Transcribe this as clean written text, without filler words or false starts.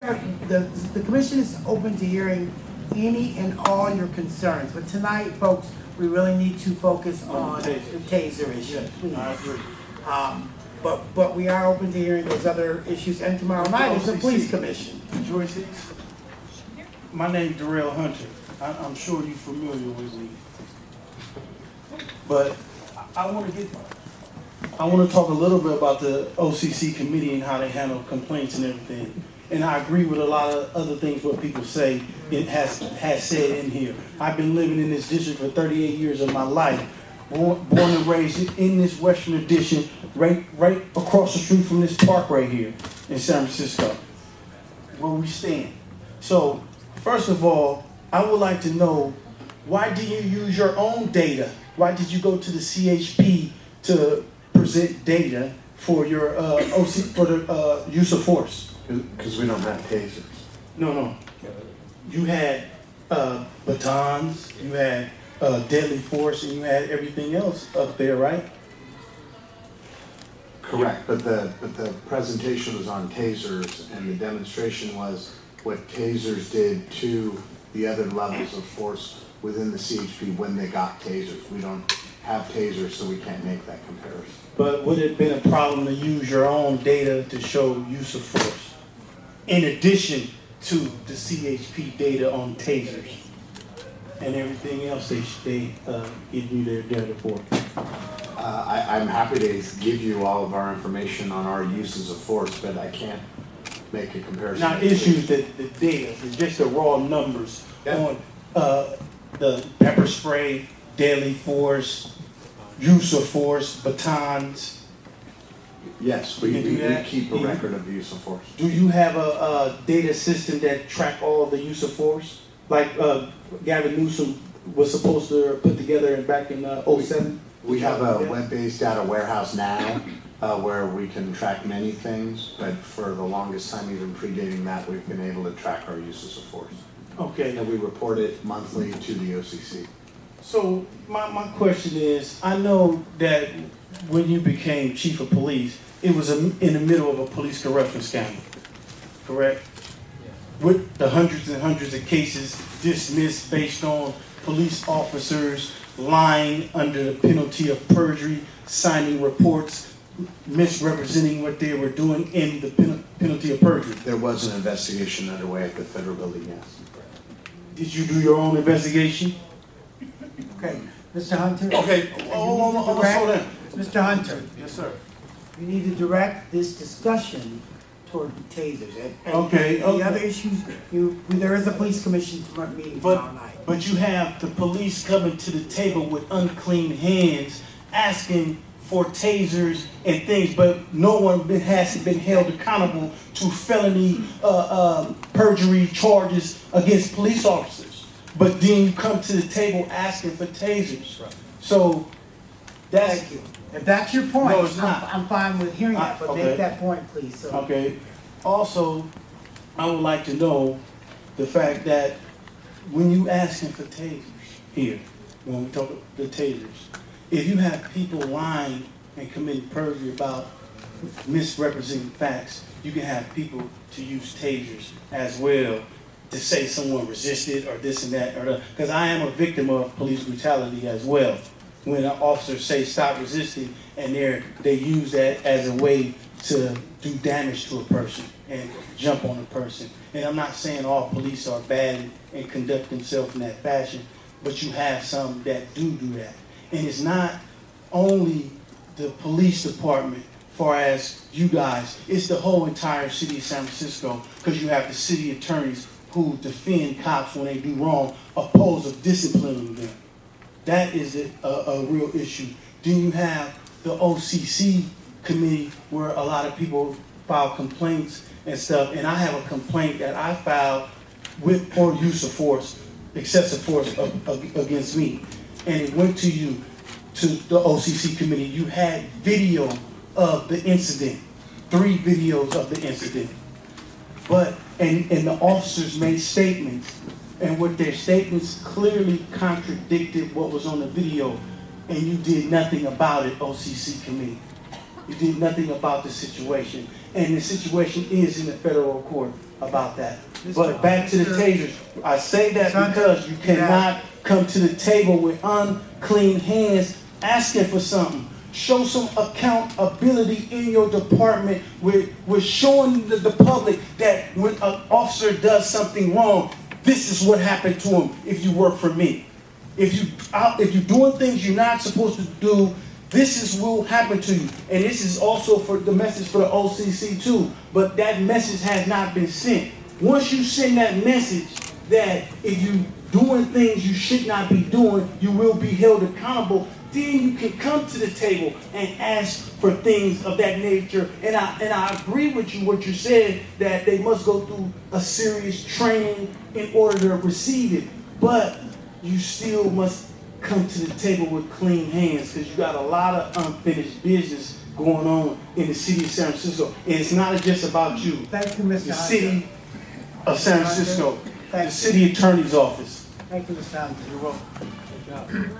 The commission is open to hearing any and all your concerns, but tonight, folks, we really need to focus on the taser issue, please. I agree. But we are open to hearing those other issues, and tomorrow night is the police commission. Joyce, my name's Durrell Hunter. I'm sure you're familiar with me. But I want to talk a little bit about the OCC committee and how they handle complaints and everything. And I agree with a lot of other things what people say it has said in here. I've been living in this district for 38 years of my life, born and raised in this Western Addition, right across the street from this park right here in San Francisco, where we stand. So, first of all, I would like to know, why do you use your own data? Why did you go to the CHP to present data for your use of force? Because we don't have tasers. No. You had batons, you had deadly force, and you had everything else up there, right? Correct, but the presentation was on tasers, and the demonstration was what tasers did to the other levels of force within the CHP when they got tasers. We don't have tasers, so we can't make that comparison. But would it have been a problem to use your own data to show use of force, in addition to the CHP data on tasers and everything else they give you their data for? I'm happy to give you all of our information on our uses of force, but I can't make a comparison. Not issues the data, it's just the raw numbers on the pepper spray, deadly force, use of force, batons. Yes, we keep a record of the use of force. Do you have a data system that track all the use of force? Like Gavin Newsom was supposed to put together back in 07? We have a web-based data warehouse now where we can track many things, but for the longest time, even predating that, we've been able to track our uses of force. Okay. And we report it monthly to the OCC. So my question is, I know that when you became chief of police, it was in the middle of a police corruption scandal, correct? With the hundreds and hundreds of cases dismissed based on police officers lying under the penalty of perjury, signing reports, misrepresenting what they were doing in the penalty of perjury. There was an investigation underway at the federal building, yes. Did you do your own investigation? Okay, Mr. Hunter? Okay, hold on, slow down. Mr. Hunter, Yes, sir. you need to direct this discussion toward the tasers. And Okay, the other issues, there is a police commission meeting tomorrow night. But you have the police coming to the table with unclean hands, asking for tasers and things, but no one has been held accountable to felony perjury charges against police officers. But then you come to the table asking for tasers. So that's... Thank you. If that's your point, No, it's not. I'm fine with hearing that, but Okay. make that point, please. So. Okay. Also, I would like to know the fact that when you asking for tasers here, when we talk about the tasers, if you have people lying and committing perjury about misrepresenting facts, you can have people to use tasers as well to say someone resisted or this and that or that. Because I am a victim of police brutality as well. When an officer say stop resisting, and they use that as a way to do damage to a person and jump on a person. And I'm not saying all police are bad and conduct themselves in that fashion, but you have some that do that. And it's not only the police department, far as you guys, it's the whole entire city of San Francisco, because you have the city attorneys who defend cops when they do wrong, opposed to disciplining them. That is a real issue. Then you have the OCC committee where a lot of people file complaints and stuff. And I have a complaint that I filed for use of force, excessive force against me. And it went to you, to the OCC committee. You had video of the incident, 3 videos of the incident. And the officers made statements, and what their statements clearly contradicted what was on the video, and you did nothing about it, OCC committee. You did nothing about the situation. And the situation is in the federal court. about that. But back to the tasers. I say that because you Yeah. cannot come to the table with unclean hands asking for something. Show some accountability in your department with showing the public that when an officer does something wrong, this is what happened to him if you work for me. If you're doing things you're not supposed to do, this is what will happen to you. And this is also for the message for the OCC too. But that message has not been sent. Once you send that message that if you're doing things you should not be doing, you will be held accountable, then you can come to the table and ask for things of that nature. And I agree with you what you said, that they must go through a serious training in order to receive it. But you still must come to the table with clean hands, because you got a lot of unfinished business going on in the city of San Francisco. And it's not just about you. Thank you, Mr. The Hunter. city of San Francisco, Thank the city attorney's office. Thank you, Mr. Hunter. You're welcome.